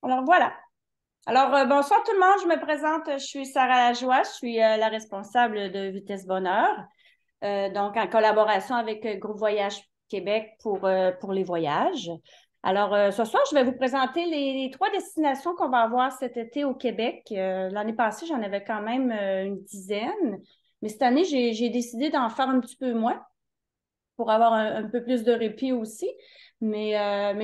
Alors voilà. Alors, bonsoir tout le monde, je me présente, je suis Sarah Lajoie, je suis la responsable de Vitesse Bonheur, donc en collaboration avec Groupe Voyage Québec pour les voyages. Alors, ce soir, je vais vous présenter les trois destinations qu'on va avoir cet été au Québec. L'année passée, j'en avais quand même une dizaine, mais cette année, j'ai décidé d'en faire un petit peu moins pour avoir un peu plus de répit aussi. Mais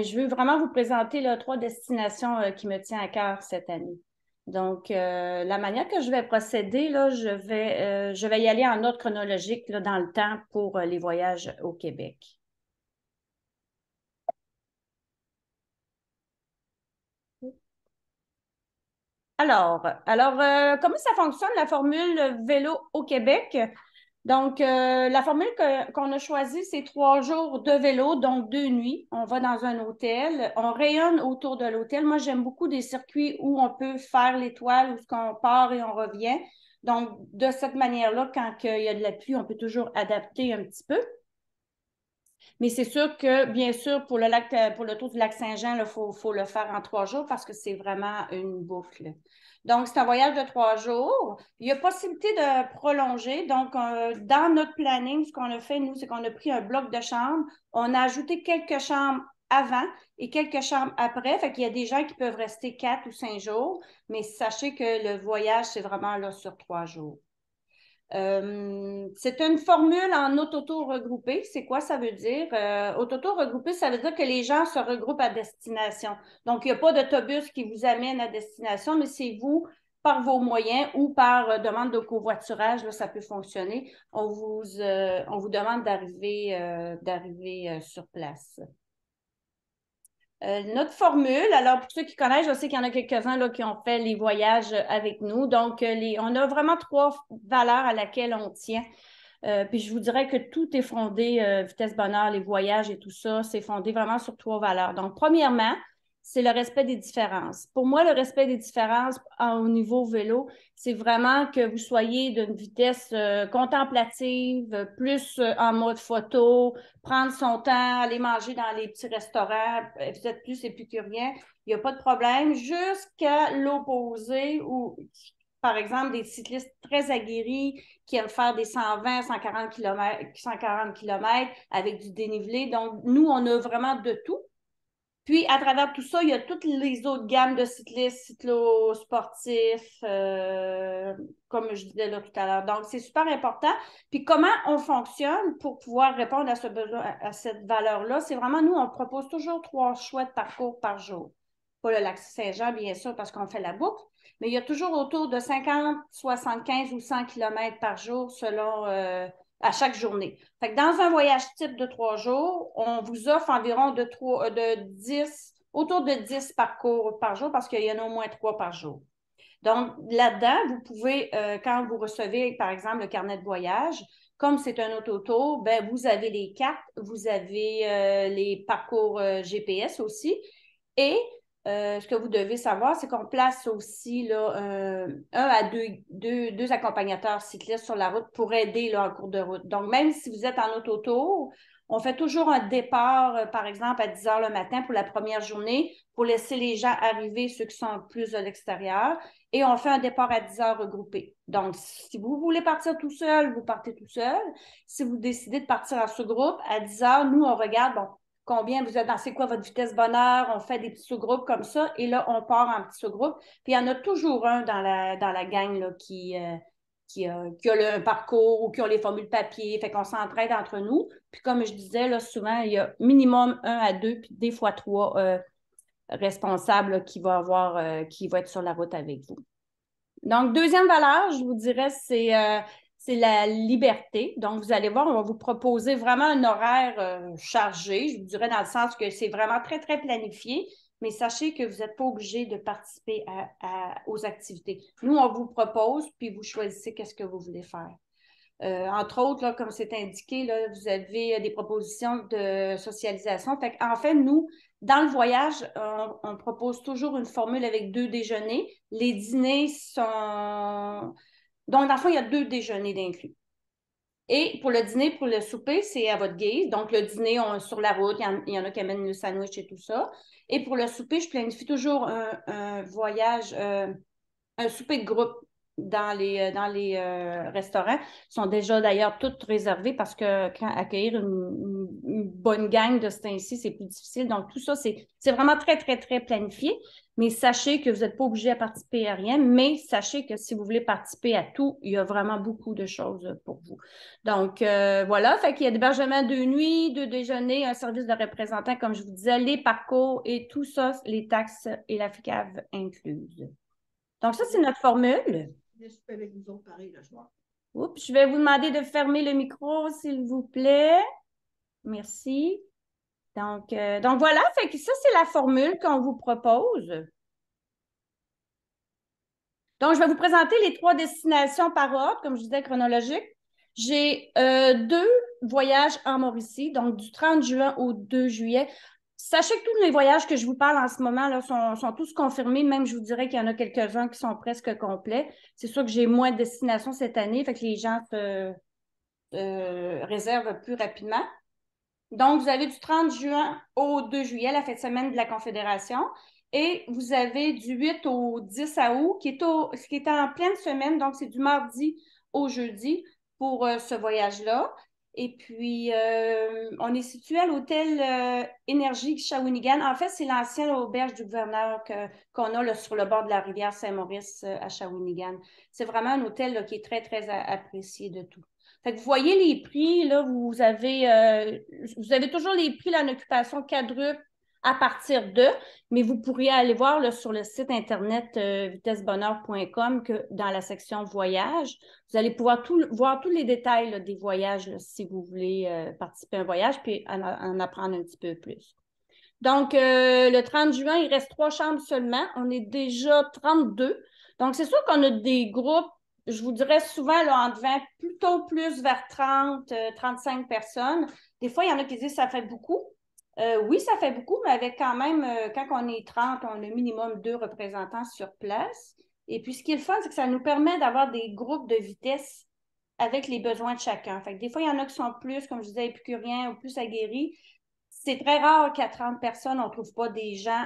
je veux vraiment vous présenter là, trois destinations qui me tiennent à cœur cette année. Donc, la manière que je vais procéder, là, je vais y aller en ordre chronologique là, dans le temps pour les voyages au Québec. Alors, comment ça fonctionne la formule vélo au Québec? Donc, la formule qu'on a choisie, c'est 3 jours de vélo, donc 2 nuits. On va dans un hôtel, on rayonne autour de l'hôtel. Moi, j'aime beaucoup des circuits où on peut faire l'étoile, où on part et on revient. Donc, de cette manière-là, quand il y a de la pluie, on peut toujours adapter un petit peu. Mais c'est sûr que, bien sûr, pour le tour du lac Saint-Jean, faut le faire en 3 jours parce que c'est vraiment une boucle. Donc, c'est un voyage de 3 jours. Il y a possibilité de prolonger. Donc, dans notre planning, ce qu'on a fait, nous, c'est qu'on a pris un bloc de chambres. On a ajouté quelques chambres avant et quelques chambres après. Fait qu'il y a des gens qui peuvent rester 4 ou 5 jours. Mais sachez que le voyage, c'est vraiment là sur 3 jours. C'est une formule en autotour regroupé. C'est quoi ça veut dire? Autotour regroupé, ça veut dire que les gens se regroupent à destination. Donc, il n'y a pas d'autobus qui vous amène à destination, mais c'est vous, par vos moyens ou par demande de covoiturage, là, ça peut fonctionner. On vous demande d'arriver sur place. Notre formule, alors pour ceux qui connaissent, je sais qu'il y en a quelques-uns là, qui ont fait les voyages avec nous. Donc, on a vraiment trois valeurs à laquelle on tient. Puis je vous dirais que tout est fondé, vitesse bonheur, les voyages et tout ça, c'est fondé vraiment sur trois valeurs. Donc, premièrement, c'est le respect des différences. Pour moi, le respect des différences au niveau vélo, c'est vraiment que vous soyez d'une vitesse contemplative, plus en mode photo, prendre son temps, aller manger dans les petits restaurants, vous êtes plus épicurien, il n'y a pas de problème, jusqu'à l'opposé où, par exemple, des cyclistes très aguerris qui aiment faire des 120, 140 km, 140 km avec du dénivelé. Donc, nous, on a vraiment de tout. Puis, à travers tout ça, il y a toutes les autres gammes de cyclistes, cyclosportifs, comme je disais là tout à l'heure. Donc, c'est super important. Puis, comment on fonctionne pour pouvoir répondre à ce besoin, à cette valeur-là? C'est vraiment, nous, on propose toujours 3 choix de parcours par jour. Pas le lac Saint-Jean, bien sûr, parce qu'on fait la boucle, mais il y a toujours autour de 50, 75 ou 100 km par jour selon à chaque journée. Fait que dans un voyage type de 3 jours, on vous offre environ de 10, autour de 10 parcours par jour parce qu'il y en a au moins 3 par jour. Donc, là-dedans, vous pouvez, quand vous recevez, par exemple, le carnet de voyage, comme c'est un autotour, ben, vous avez les cartes, vous avez les parcours GPS aussi. Et ce que vous devez savoir, c'est qu'on place aussi là, un à deux accompagnateurs cyclistes sur la route pour aider là, en cours de route. Donc, même si vous êtes en autotour, on fait toujours un départ, par exemple, à 10 heures le matin pour la première journée, pour laisser les gens arriver, ceux qui sont plus à l'extérieur, et on fait un départ à 10 heures regroupé. Donc, si vous voulez partir tout seul, vous partez tout seul. Si vous décidez de partir en sous-groupe, à 10 heures, nous, on regarde, bon, combien vous êtes dans, c'est quoi votre vitesse bonheur, on fait des petits sous-groupes comme ça, et là, on part en petits sous-groupes. Puis il y en a toujours un dans la gang là, qui a un parcours ou qui a les formules papier, fait qu'on s'entraide entre nous. Puis comme je disais, là, souvent, il y a minimum un à deux, puis des fois trois responsables là, qui va être sur la route avec vous. Donc, deuxième valeur, je vous dirais, c'est la liberté. Donc, vous allez voir, on va vous proposer vraiment un horaire chargé. Je vous dirais dans le sens que c'est vraiment très, très planifié, mais sachez que vous n'êtes pas obligé de participer aux activités. Nous, on vous propose, puis vous choisissez qu'est-ce que vous voulez faire. Entre autres, là, comme c'est indiqué, là, vous avez des propositions de socialisation. En fait, nous, dans le voyage, on propose toujours une formule avec 2 déjeuners. Les dîners sont... Donc, dans le fond, il y a 2 déjeuners d'inclus. Et pour le dîner, pour le souper, c'est à votre guise. Donc, le dîner, sur la route, il y en a qui amènent le sandwich et tout ça. Et pour le souper, je planifie toujours un voyage, un souper de groupe dans les restaurants. Ils sont déjà d'ailleurs tous réservés parce que quand accueillir une bonne gang de ce temps-ci, c'est plus difficile. Donc, tout ça, c'est vraiment très, très, très planifié. Mais sachez que vous n'êtes pas obligé à participer à rien, mais sachez que si vous voulez participer à tout, il y a vraiment beaucoup de choses pour vous. Donc, voilà, fait qu'il y a l'hébergement de nuit, deux déjeuners, un service de représentant, comme je vous disais, les parcours et tout ça, les taxes et la FICAV incluses. Donc, ça, c'est notre formule. Je suis avec vous autres pareil le soir. Oups, je vais vous demander de fermer le micro, s'il vous plaît. Merci. Donc voilà, fait que ça, c'est la formule qu'on vous propose. Donc, je vais vous présenter les 3 destinations par ordre, comme je disais, chronologique. J'ai 2 voyages en Mauricie, donc du 30 juin au 2 juillet. Sachez que tous les voyages que je vous parle en ce moment là, sont tous confirmés. Même, je vous dirais qu'il y en a quelques-uns qui sont presque complets. C'est sûr que j'ai moins de destinations cette année, fait que les gens se réservent plus rapidement. Donc, vous avez du 30 juin au 2 juillet, la fête de semaine de la Confédération. Et vous avez du 8 au 10 août, ce qui est en pleine semaine, donc c'est du mardi au jeudi pour ce voyage-là. Et puis, on est situé à l'hôtel Énergie Shawinigan. En fait, c'est l'ancienne auberge du gouverneur qu'on a là, sur le bord de la rivière Saint-Maurice à Shawinigan. C'est vraiment un hôtel là, qui est très, très apprécié de tout. Fait que vous voyez les prix, là, vous avez toujours les prix là, en occupation quadruple à partir de, mais vous pourriez aller voir là, sur le site internet vitessebonheur.com que dans la section voyage, vous allez pouvoir voir tous les détails là, des voyages là, si vous voulez participer à un voyage puis en apprendre un petit peu plus. Donc, le 30 juin, il reste 3 chambres seulement. On est déjà 32. Donc, c'est sûr qu'on a des groupes, je vous dirais souvent, là, entre 20, plutôt plus vers 30, 35 personnes. Des fois, il y en a qui disent que ça fait beaucoup. Oui, ça fait beaucoup, mais avec quand même, quand on est 30, on a minimum 2 représentants sur place. Et puis, ce qui est le fun, c'est que ça nous permet d'avoir des groupes de vitesse avec les besoins de chacun. Fait que des fois, il y en a qui sont plus, comme je disais, épicuriens ou plus aguerris. C'est très rare qu'à 30 personnes, on ne trouve pas des gens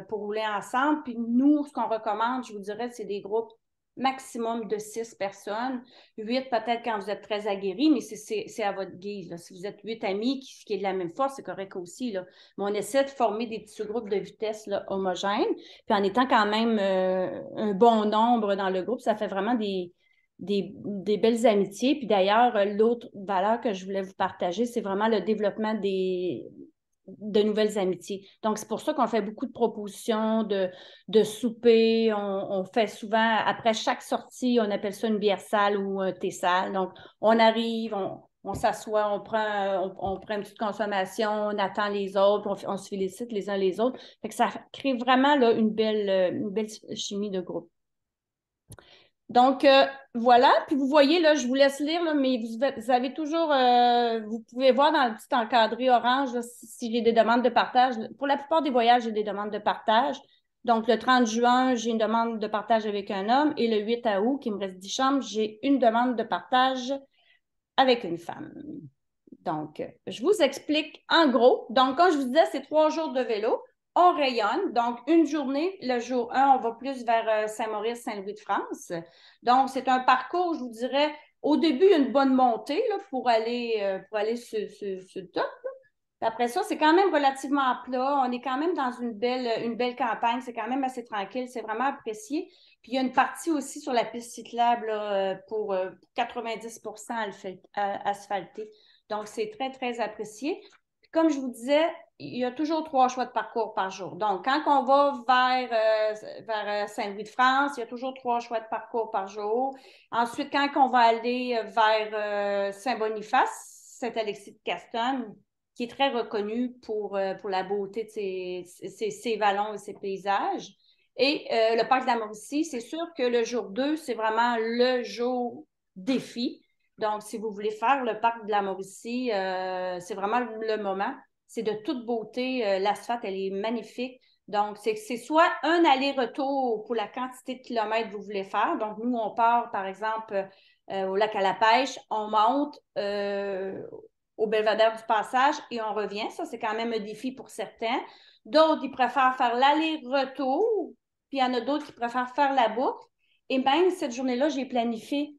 pour rouler ensemble. Puis nous, ce qu'on recommande, je vous dirais, c'est des groupes maximum de 6 personnes. 8 peut-être quand vous êtes très aguerris, mais c'est à votre guise. Là. Si vous êtes 8 amis qui est de la même force, c'est correct aussi. Là. Mais on essaie de former des petits groupes de vitesse là, homogènes. Puis en étant quand même un bon nombre dans le groupe, ça fait vraiment des belles amitiés. Puis d'ailleurs, l'autre valeur que je voulais vous partager, c'est vraiment le développement de nouvelles amitiés. Donc, c'est pour ça qu'on fait beaucoup de propositions de souper. On fait souvent, après chaque sortie, on appelle ça une bière sale ou un thé sale. Donc, on arrive, on s'assoit, on prend une petite consommation, on attend les autres, on se félicite les uns les autres. Fait que ça crée vraiment là, une belle chimie de groupe. Donc, voilà. Puis vous voyez, là, je vous laisse lire, là, mais vous avez toujours, vous pouvez voir dans le petit encadré orange là, si j'ai des demandes de partage. Pour la plupart des voyages, j'ai des demandes de partage. Donc, le 30 juin, j'ai une demande de partage avec un homme et le 8 août, qui me reste 10 chambres, j'ai une demande de partage avec une femme. Donc, je vous explique en gros. Donc, comme je vous disais, c'est 3 jours de vélo. On rayonne. Donc, une journée, le jour 1, on va plus vers Saint-Maurice, Saint-Louis-de-France. Donc, c'est un parcours, je vous dirais, au début, une bonne montée là, pour aller sur le top. Puis après ça, c'est quand même relativement plat. On est quand même dans une belle campagne. C'est quand même assez tranquille. C'est vraiment apprécié. Puis il y a une partie aussi sur la piste cyclable là, pour 90% asphaltée. Donc, c'est très, très apprécié. Puis comme je vous disais, il y a toujours 3 choix de parcours par jour. Donc, quand on va vers Saint-Louis-de-France, il y a toujours 3 choix de parcours par jour. Ensuite, quand on va aller vers Saint-Boniface, Saint-Alexis-de-Castonne, qui est très reconnu pour la beauté de ses vallons et ses paysages. Et le parc de la Mauricie, c'est sûr que le jour 2, c'est vraiment le jour défi. Donc, si vous voulez faire le parc de la Mauricie, c'est vraiment le moment. C'est de toute beauté. L'asphalte, elle est magnifique. Donc, c'est soit un aller-retour pour la quantité de kilomètres que vous voulez faire. Donc, nous, on part, par exemple, au lac à la pêche, on monte au belvédère du Passage et on revient. Ça, c'est quand même un défi pour certains. D'autres, ils préfèrent faire l'aller-retour, puis il y en a d'autres qui préfèrent faire la boucle. Et même cette journée-là, j'ai planifié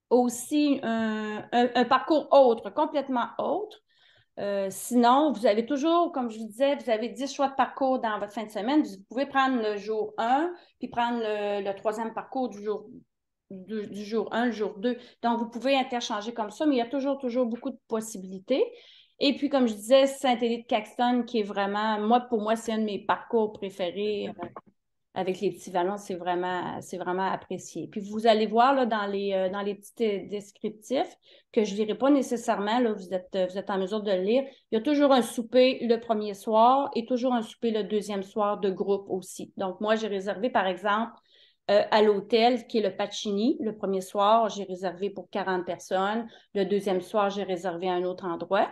aussi un parcours autre, complètement autre. Sinon, vous avez toujours, comme je vous disais, vous avez 10 choix de parcours dans votre fin de semaine. Vous pouvez prendre le jour 1, puis prendre le troisième parcours du jour 1, le jour 2. Donc, vous pouvez interchanger comme ça, mais il y a toujours beaucoup de possibilités. Et puis, comme je disais, Saint-Élie-de-Caxton, qui est vraiment, pour moi, c'est un de mes parcours préférés. Avec les petits vallons, c'est vraiment apprécié. Puis vous allez voir là, dans les petits descriptifs que je ne lirai pas nécessairement, là, vous êtes en mesure de le lire. Il y a toujours un souper le premier soir et toujours un souper le deuxième soir de groupe aussi. Donc, moi, j'ai réservé, par exemple, à l'hôtel qui est le Pacini. Le premier soir, j'ai réservé pour 40 personnes. Le deuxième soir, j'ai réservé à un autre endroit.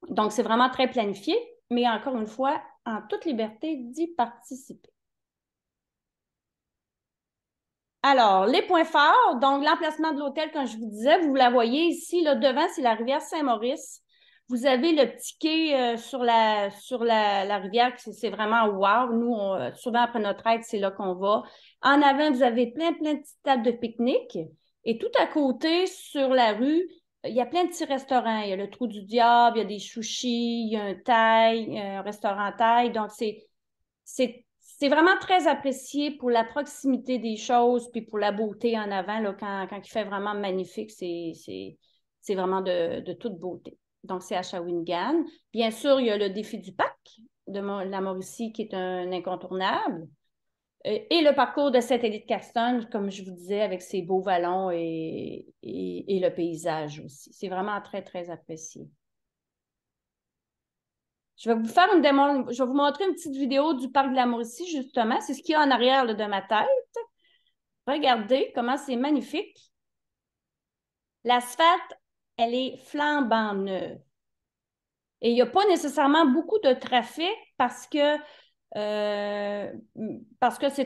Donc, c'est vraiment très planifié, mais encore une fois, en toute liberté d'y participer. Alors, les points forts, donc l'emplacement de l'hôtel, comme je vous disais, vous la voyez ici, là, devant, c'est la rivière Saint-Maurice. Vous avez le petit quai sur la rivière, c'est vraiment wow. Nous, souvent après notre aide, c'est là qu'on va. En avant, vous avez plein de petites tables de pique-nique. Et tout à côté, sur la rue, il y a plein de petits restaurants. Il y a le Trou du Diable, il y a des sushis, il y a un thaï, un restaurant thaï. Donc, c'est vraiment très apprécié pour la proximité des choses puis pour la beauté en avant. Là, quand il fait vraiment magnifique, c'est vraiment de toute beauté. Donc, c'est à Shawinigan. Bien sûr, il y a le défi du parc de la Mauricie qui est un incontournable. Et le parcours de Saint-Élie-de-Caxton, comme je vous disais, avec ses beaux vallons et le paysage aussi. C'est vraiment très, très apprécié. Je vais vous faire une démo, je vais vous montrer une petite vidéo du parc de la Mauricie, justement. C'est ce qu'il y a en arrière là, de ma tête. Regardez comment c'est magnifique. L'asphalte, elle est flambant neuve. Et il n'y a pas nécessairement beaucoup de trafic parce que c'est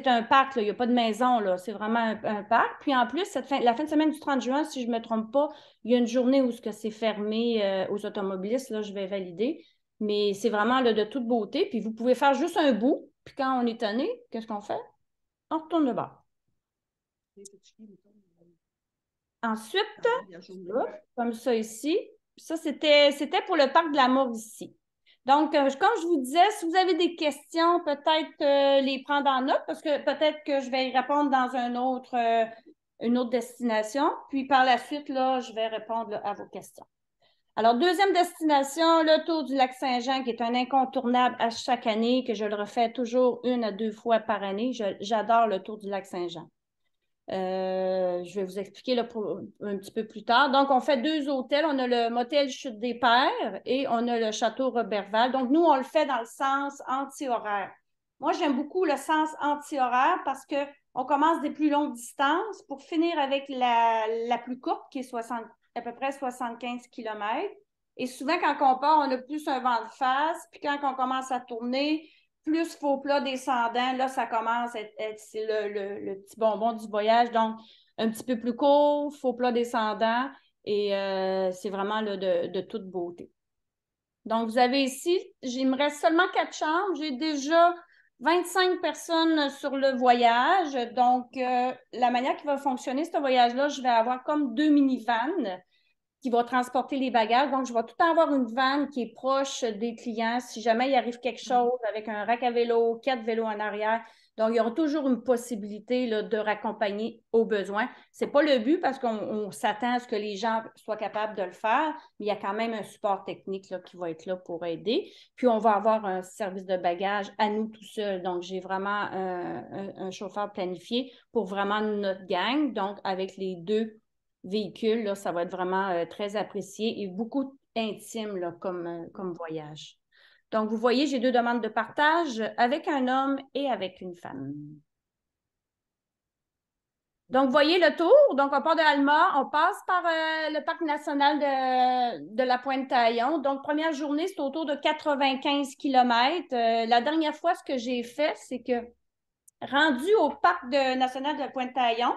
un parc, là. Il n'y a pas de maison, là. C'est vraiment un parc. Puis en plus, la fin de semaine du 30 juin, si je ne me trompe pas, il y a une journée où c'est fermé aux automobilistes. Là, je vais valider. Mais c'est vraiment là, de toute beauté. Puis vous pouvez faire juste un bout. Puis quand on est tanné, qu'est-ce qu'on fait? On retourne le bord. Ensuite, comme ça ici, ça c'était pour le parc de la Mauricie. Donc, comme je vous disais, si vous avez des questions, peut-être les prendre en note parce que peut-être que je vais y répondre dans une autre destination. Puis par la suite, là, je vais répondre là, à vos questions. Alors, deuxième destination, le Tour du lac Saint-Jean, qui est un incontournable à chaque année, que je le refais toujours 1 à 2 fois par année. J'adore le Tour du lac Saint-Jean. Je vais vous expliquer là, un petit peu plus tard. Donc, on fait 2 hôtels. On a le motel Chute des Pères et on a le château Roberval. Donc, nous, on le fait dans le sens anti-horaire. Moi, j'aime beaucoup le sens anti-horaire parce qu'on commence des plus longues distances pour finir avec la plus courte, qui est à peu près 75 km. Et souvent, quand on part, on a plus un vent de face. Puis quand on commence à tourner, plus faux plat descendant, là, ça commence à être c'est le petit bonbon du voyage. Donc, un petit peu plus court, faux plat descendant, et c'est vraiment là, de toute beauté. Donc, vous avez ici, il me reste seulement 4 chambres. J'ai déjà 25 personnes sur le voyage. Donc, la manière qui va fonctionner, ce voyage-là, je vais avoir comme 2 minivans qui va transporter les bagages. Donc, je vais tout le temps avoir une vanne qui est proche des clients. Si jamais il arrive quelque chose avec un rack à vélo, 4 vélos en arrière, donc il y aura toujours une possibilité là, de raccompagner au besoin. Ce n'est pas le but parce qu'on s'attend à ce que les gens soient capables de le faire, mais il y a quand même un support technique là, qui va être là pour aider. Puis, on va avoir un service de bagages à nous tout seuls. Donc, j'ai vraiment un chauffeur planifié pour vraiment notre gang. Donc, avec les 2 véhicules, là, ça va être vraiment très apprécié et beaucoup intime là, comme voyage. Donc, vous voyez, j'ai 2 demandes de partage avec un homme et avec une femme. Donc, vous voyez le tour. Donc, on part de Alma, on passe par le parc national de la Pointe-Taillon. Donc, première journée, c'est autour de 95 km. La dernière fois, ce que j'ai fait, c'est que rendu au parc national de la Pointe-Taillon,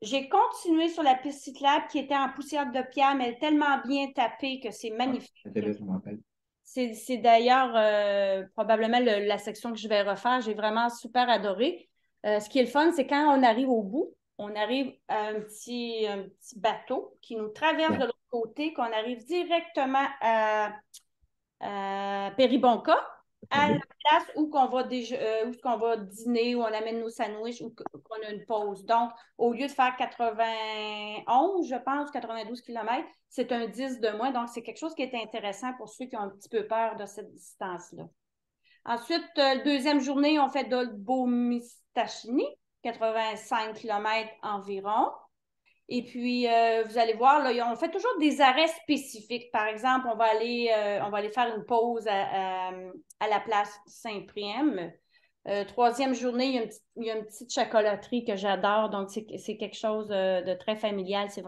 J'ai continué sur la piste cyclable qui était en poussière de pierre, mais elle est tellement bien tapée que c'est magnifique. Je me rappelle. C'est d'ailleurs probablement la section que je vais refaire. J'ai vraiment super adoré. Ce qui est le fun, c'est quand on arrive au bout, on arrive à un petit bateau qui nous traverse de l'autre côté, qu'on arrive directement à Péribonka, à la place où qu'on va dîner, où on amène nos sandwichs, ou qu'on a une pause. Donc, au lieu de faire 91, je pense, 92 km, c'est un 10 de moins. Donc, c'est quelque chose qui est intéressant pour ceux qui ont un petit peu peur de cette distance-là. Ensuite, deuxième journée, on fait Dolbeau-Mistassini, 85 km environ. Et puis, vous allez voir, là, on fait toujours des arrêts spécifiques. Par exemple, on va aller faire une pause à la place Saint-Prième. Troisième journée, il y a une petite chocolaterie que j'adore. Donc, c'est quelque chose de très familial. C'est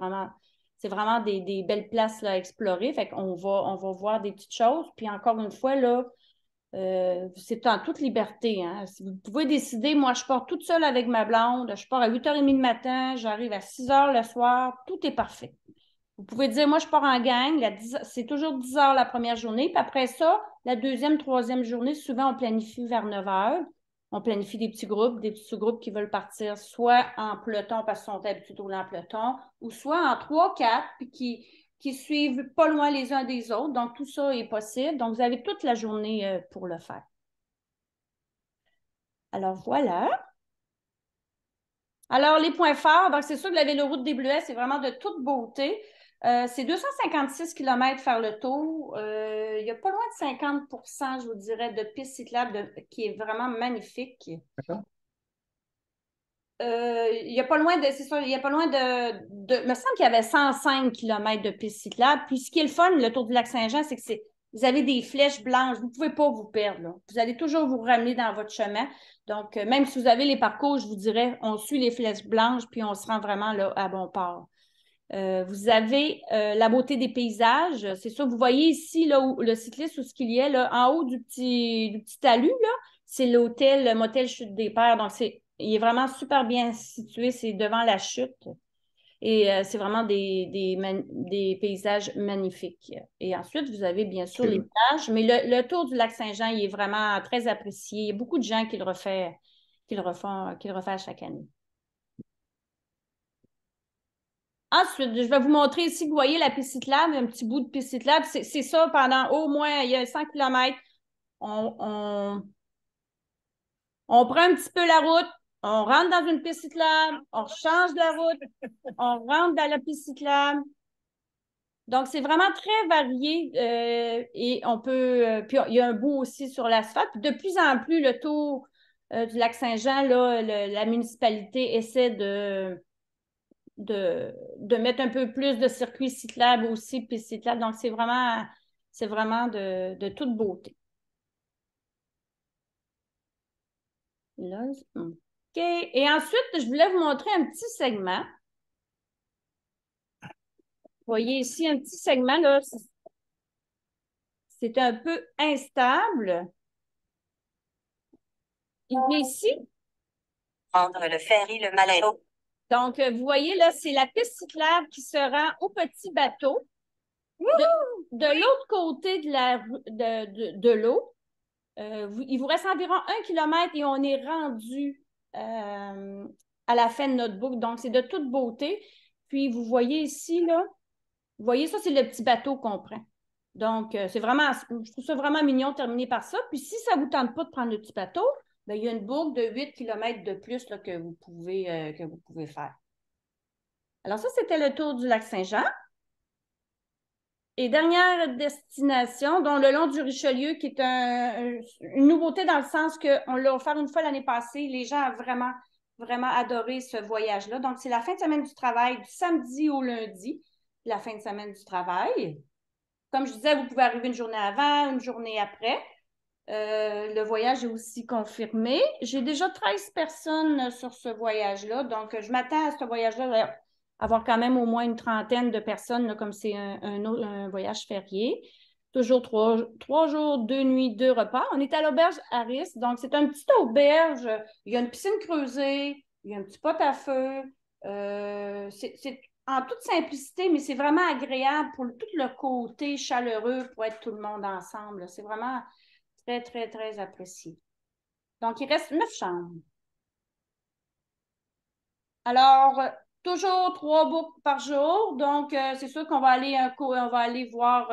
vraiment des belles places là, à explorer. Fait qu'on on va voir des petites choses. Puis encore une fois, là, c'est en toute liberté. Hein. Si vous pouvez décider, moi, je pars toute seule avec ma blonde, je pars à 8h30 le matin, j'arrive à 6h le soir, tout est parfait. Vous pouvez dire, moi, je pars en gang, c'est toujours 10h la première journée, puis après ça, la deuxième, troisième journée, souvent, on planifie vers 9h. On planifie des petits groupes, des petits sous-groupes qui veulent partir soit en peloton parce qu'ils sont habitués de rouler en peloton, ou soit en 3-4, puis qui suivent pas loin les uns des autres. Donc, tout ça est possible. Donc, vous avez toute la journée pour le faire. Alors, voilà. Alors, les points forts, donc c'est sûr que la véloroute des Bleuets, c'est vraiment de toute beauté. C'est 256 km faire le tour. Il y a pas loin de 50 je vous dirais, de pistes cyclables qui est vraiment magnifique. D'accord. Il n'y a pas loin de, c'est ça, il y a pas loin il me semble qu'il y avait 105 km de pistes cyclables. Puis ce qui est le fun, le Tour du Lac-Saint-Jean, c'est que vous avez des flèches blanches. Vous ne pouvez pas vous perdre. Là. Vous allez toujours vous ramener dans votre chemin. Donc, même si vous avez les parcours, je vous dirais, on suit les flèches blanches, puis on se rend vraiment là, à bon port. Vous avez la beauté des paysages. C'est ça, vous voyez ici là, où, le cycliste où ce qu'il y est, là, en haut du petit talus, là, c'est l'hôtel, le motel Chute des Pères. Donc, il est vraiment super bien situé. C'est devant la chute. Et c'est vraiment des paysages magnifiques. Et ensuite, vous avez bien sûr les plages. Mais le tour du lac Saint-Jean, il est vraiment très apprécié. Il y a beaucoup de gens qui le refont à chaque année. Ensuite, je vais vous montrer ici, vous voyez la piste cyclable, un petit bout de piste cyclable. C'est ça pendant au moins, il y a 100 km. On prend un petit peu la route, on rentre dans une piste cyclable, on change de la route, on rentre dans la piste cyclable. Donc, c'est vraiment très varié et on peut. Puis, il y a un bout aussi sur l'asphalte. De plus en plus, le tour du lac Saint-Jean, là, la municipalité essaie de mettre un peu plus de circuits cyclables aussi, puis cyclables. Donc, c'est vraiment de toute beauté. Là, OK. Et ensuite, je voulais vous montrer un petit segment. Vous voyez ici un petit segment, là. C'est un peu instable. Il est ici. Prendre le ferry Le Malais. Donc, vous voyez, là, c'est la piste cyclable qui se rend au petit bateau. De l'autre côté de l'eau, il vous reste environ 1 km et on est rendu à la fin de notre boucle. Donc, c'est de toute beauté. Puis, vous voyez ici, là, vous voyez ça, c'est le petit bateau qu'on prend. Donc, je trouve ça vraiment mignon de terminer par ça. Puis, si ça ne vous tente pas de prendre le petit bateau, bien, il y a une boucle de 8 km de plus là, que vous pouvez faire. Alors, ça, c'était le tour du lac Saint-Jean. Et dernière destination, dont le long du Richelieu, qui est une nouveauté dans le sens qu'on l'a offert une fois l'année passée. Les gens ont vraiment, vraiment adoré ce voyage-là. Donc, c'est la fin de semaine du travail, du samedi au lundi, la fin de semaine du travail. Comme je disais, vous pouvez arriver une journée avant, une journée après. Le voyage est aussi confirmé. J'ai déjà 13 personnes sur ce voyage-là. Donc, je m'attends à ce voyage-là avoir quand même au moins une trentaine de personnes, là, comme c'est un voyage férié. Toujours 3 jours, 2 nuits, 2 repas. On est à l'auberge Harris. Donc, c'est une petite auberge. Il y a une piscine creusée, il y a un petit pot à feu, C'est en toute simplicité, mais c'est vraiment agréable pour tout le côté chaleureux pour être tout le monde ensemble. C'est vraiment très, très, très apprécié. Donc, il reste 9 chambres. Alors, toujours 3 books par jour. Donc, c'est sûr qu'on va aller on va aller voir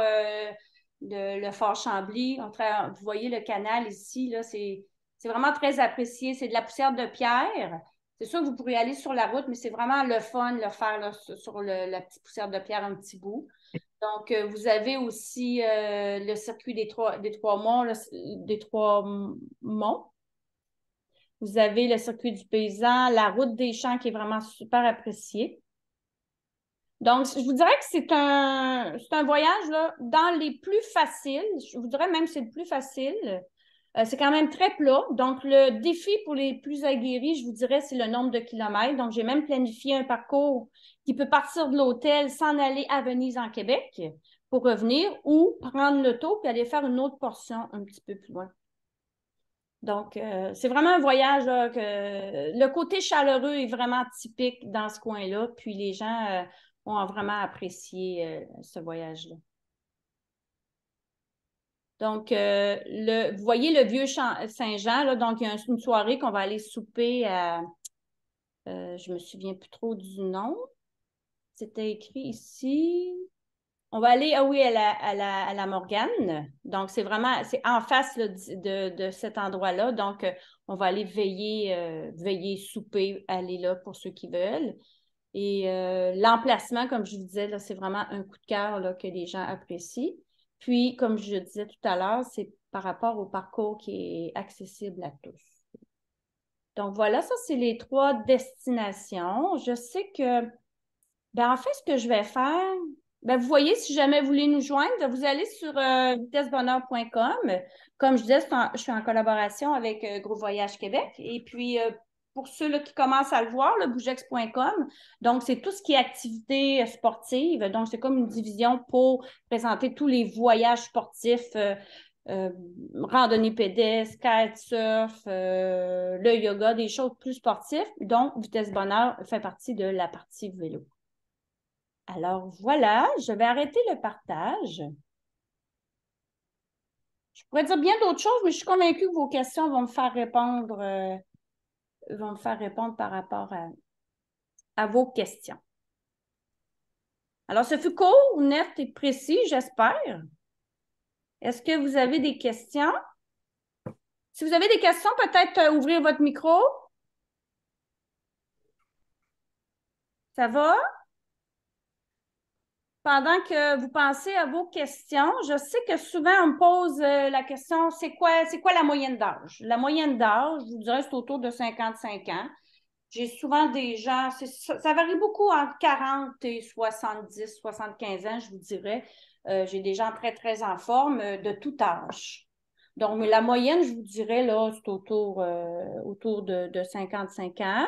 le Fort Chambly. Vous voyez le canal ici, là, c'est vraiment très apprécié. C'est de la poussière de pierre. C'est sûr que vous pourrez aller sur la route, mais c'est vraiment le fun de le faire là, sur la petite poussière de pierre un petit bout. Donc, vous avez aussi le circuit des trois monts, des trois monts. Vous avez le circuit du paysan, la route des champs qui est vraiment super appréciée. Donc, je vous dirais que c'est un voyage là, dans les plus faciles. Je vous dirais même que c'est le plus facile. C'est quand même très plat. Donc, le défi pour les plus aguerris, je vous dirais, c'est le nombre de kilomètres. Donc, j'ai même planifié un parcours qui peut partir de l'hôtel, s'en aller à Venise en Québec pour revenir ou prendre l'auto puis aller faire une autre portion un petit peu plus loin. Donc, c'est vraiment un voyage là, que le côté chaleureux est vraiment typique dans ce coin-là. Puis les gens ont vraiment apprécié ce voyage-là. Donc, vous voyez le vieux Saint-Jean, là, donc il y a une soirée qu'on va aller souper à, je me souviens plus trop du nom. C'était écrit ici. On va aller, ah oui, à la Morgane. Donc, c'est en face là, de cet endroit-là. Donc, on va aller veiller, souper, aller là pour ceux qui veulent. Et l'emplacement, comme je vous disais, là, c'est vraiment un coup de cœur là, que les gens apprécient. Puis, comme je disais tout à l'heure, c'est par rapport au parcours qui est accessible à tous. Donc, voilà, ça, c'est les 3 destinations. Je sais que, en fait, ce que je vais faire, vous voyez, si jamais vous voulez nous joindre, vous allez sur vitessebonheur.com. Comme je disais, je suis en collaboration avec Gros Voyage Québec. Et puis, pour ceux là, qui commencent à le voir, bougex.com. Donc, c'est tout ce qui est activité sportive. Donc, c'est comme une division pour présenter tous les voyages sportifs, randonnée pédestre, kitesurf, le yoga, des choses plus sportives. Donc, Vitesse Bonheur fait partie de la partie vélo. Alors voilà, je vais arrêter le partage. Je pourrais dire bien d'autres choses, mais je suis convaincue que vos questions vont me faire répondre, par rapport à vos questions. Alors, ce fut court, net et précis, j'espère. Est-ce que vous avez des questions? Si vous avez des questions, peut-être ouvrir votre micro. Ça va? Pendant que vous pensez à vos questions, je sais que souvent on me pose la question, c'est quoi la moyenne d'âge? La moyenne d'âge, je vous dirais, c'est autour de 55 ans. J'ai souvent des gens, ça varie beaucoup entre 40 et 70, 75 ans, je vous dirais. J'ai des gens très, très en forme de tout âge. Donc, mais la moyenne, je vous dirais, là, c'est autour de 55 ans.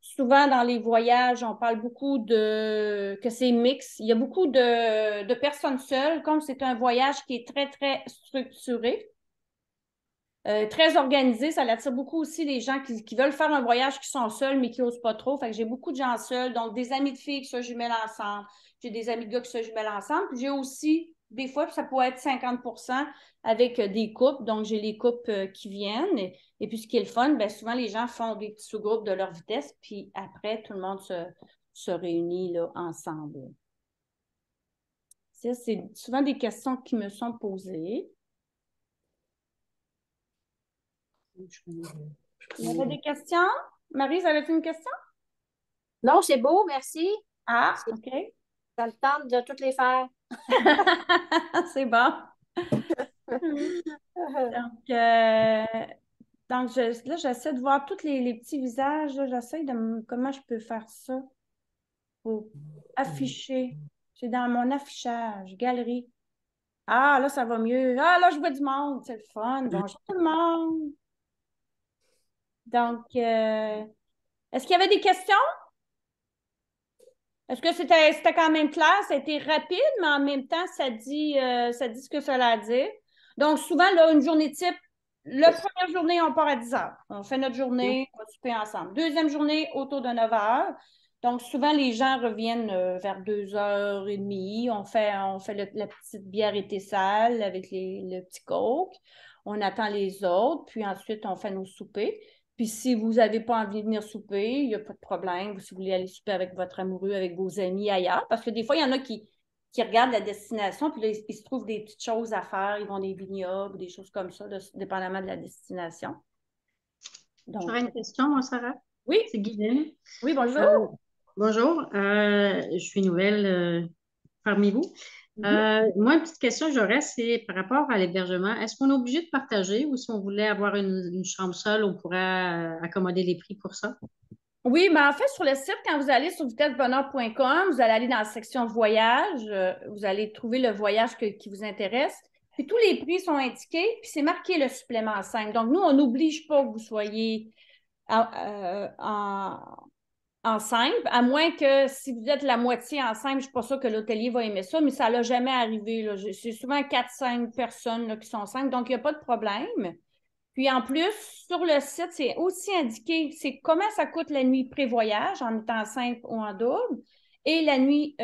Souvent, dans les voyages, on parle beaucoup que c'est mix. Il y a beaucoup de personnes seules, comme c'est un voyage qui est très, très structuré, très organisé. Ça attire beaucoup aussi les gens qui veulent faire un voyage qui sont seuls, mais qui n'osent pas trop. Fait que j'ai beaucoup de gens seuls, donc des amis de filles qui se jumellent ensemble. J'ai des amis de gars qui se jumellent ensemble. Puis j'ai aussi, des fois, ça peut être 50% avec des couples. Donc, j'ai les couples qui viennent. Et puis, ce qui est le fun, souvent, les gens font des petits sous-groupes de leur vitesse. Puis après, tout le monde se réunit là, ensemble. Ça, c'est souvent des questions qui me sont posées. Il y avait des questions? Marie, ça avait-tu une question? Non, c'est beau, merci. Ah, OK. Ça le tente de toutes les faire. C'est bon. Donc, là, j'essaie de voir tous les petits visages. J'essaie de comment je peux faire ça pour afficher. C'est dans mon affichage, galerie. Ah, là, ça va mieux. Ah, là, je vois du monde. C'est le fun. Bonjour tout le monde. Donc, est-ce qu'il y avait des questions? Est-ce que c'était quand même clair? Ça a été rapide, mais en même temps, ça dit ce que ça a à dire. Donc, souvent, là, une journée type, la première journée, on part à 10 heures. On fait notre journée, on va souper ensemble. Deuxième journée, autour de 9 heures. Donc, souvent, les gens reviennent vers 2h30. On fait la petite bière été sale avec le petit coke. On attend les autres, puis ensuite, on fait nos soupers. Puis si vous n'avez pas envie de venir souper, il n'y a pas de problème. Si vous voulez aller souper avec votre amoureux, avec vos amis ailleurs, parce que des fois, il y en a qui regardent la destination, puis là, ils se trouvent des petites choses à faire. Ils vont des vignobles, des choses comme ça, dépendamment de la destination. Donc, J'aurais une question, moi, Sarah. oui, C'est Guylaine. oui, bonjour. Bonjour, je suis nouvelle parmi vous. Moi, une petite question que j'aurais, c'est par rapport à l'hébergement. Est-ce qu'on est obligé de partager ou si on voulait avoir une chambre seule, on pourrait accommoder les prix pour ça? Oui, mais en fait, sur le site, quand vous allez sur vitessebonheur.com, vous allez aller dans la section voyage, vous allez trouver le voyage qui vous intéresse. Puis tous les prix sont indiqués, puis c'est marqué le supplément 5. Donc, nous, on n'oblige pas que vous soyez en simple, à moins que si vous êtes la moitié en simple, je ne suis pas sûre que l'hôtelier va aimer ça, mais ça n'a jamais arrivé, là. C'est souvent 4-5 personnes là, qui sont simples, donc il n'y a pas de problème. Puis en plus, sur le site, c'est aussi indiqué c'est comment ça coûte la nuit pré-voyage, en étant simple ou en double, et la nuit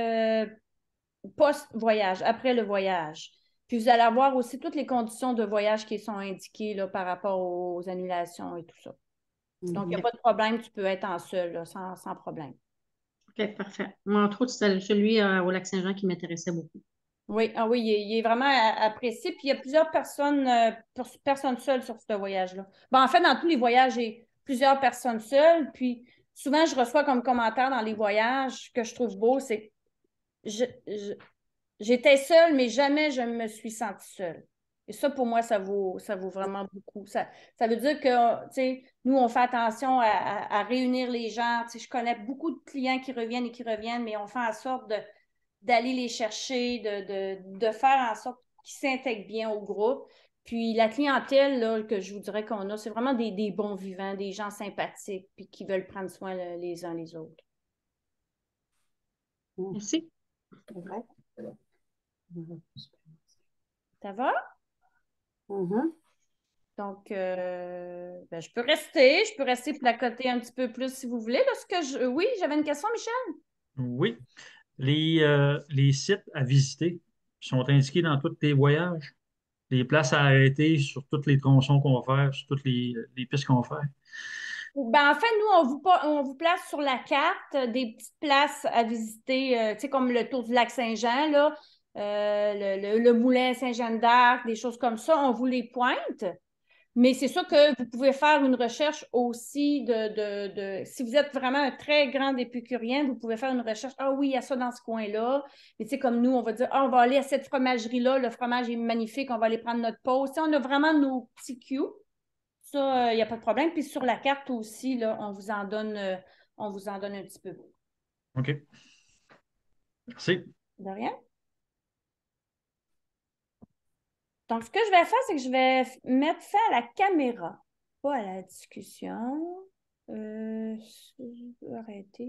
post-voyage, après le voyage. Puis vous allez avoir aussi toutes les conditions de voyage qui sont indiquées là, par rapport aux annulations et tout ça. Donc, il n'y a pas de problème, tu peux être en seul, là, sans problème. OK, parfait. Moi, entre autres, c'était celui au Lac-Saint-Jean qui m'intéressait beaucoup. Oui, ah oui, il est vraiment apprécié. Puis il y a plusieurs personnes seules sur ce voyage-là. Bon, en fait, dans tous les voyages, j'ai plusieurs personnes seules. Puis souvent, je reçois comme commentaire dans les voyages que je trouve beau, c'est j'étais seule, mais jamais je me suis sentie seule. Et ça, pour moi, ça vaut vraiment beaucoup. Ça veut dire que, tu sais, nous, on fait attention à réunir les gens. Tu sais, je connais beaucoup de clients qui reviennent, mais on fait en sorte d'aller les chercher, de faire en sorte qu'ils s'intègrent bien au groupe. Puis la clientèle là, que je vous dirais qu'on a, c'est vraiment des bons vivants, des gens sympathiques, puis qui veulent prendre soin les uns les autres. Merci. Ça va? Donc, ben, je peux rester placoter un petit peu plus si vous voulez. Oui, j'avais une question, Michel. Oui. Les sites à visiter sont indiqués dans tous tes voyages. Les places à arrêter sur tous les tronçons qu'on va faire, sur toutes les pistes qu'on va faire. Ben, en fait, nous, on vous place sur la carte des petites places à visiter, tu sais, comme le tour du lac Saint-Jean, là, le moulin Saint-Jean d'Arc, des choses comme ça, on vous les pointe. Mais c'est sûr que vous pouvez faire une recherche aussi si vous êtes vraiment un très grand épicurien, vous pouvez faire une recherche. Ah oui, il y a ça dans ce coin-là. Mais tu sais, comme nous, on va dire, ah, on va aller à cette fromagerie-là, le fromage est magnifique, on va aller prendre notre pause. Tu sais, on a vraiment nos petits cues. Ça, il n'y a pas de problème. Puis sur la carte aussi, là, on vous en donne un petit peu. OK. Merci. De rien. Donc, ce que je vais faire, c'est que je vais mettre fin à la caméra, pas à la discussion. Je vais arrêter.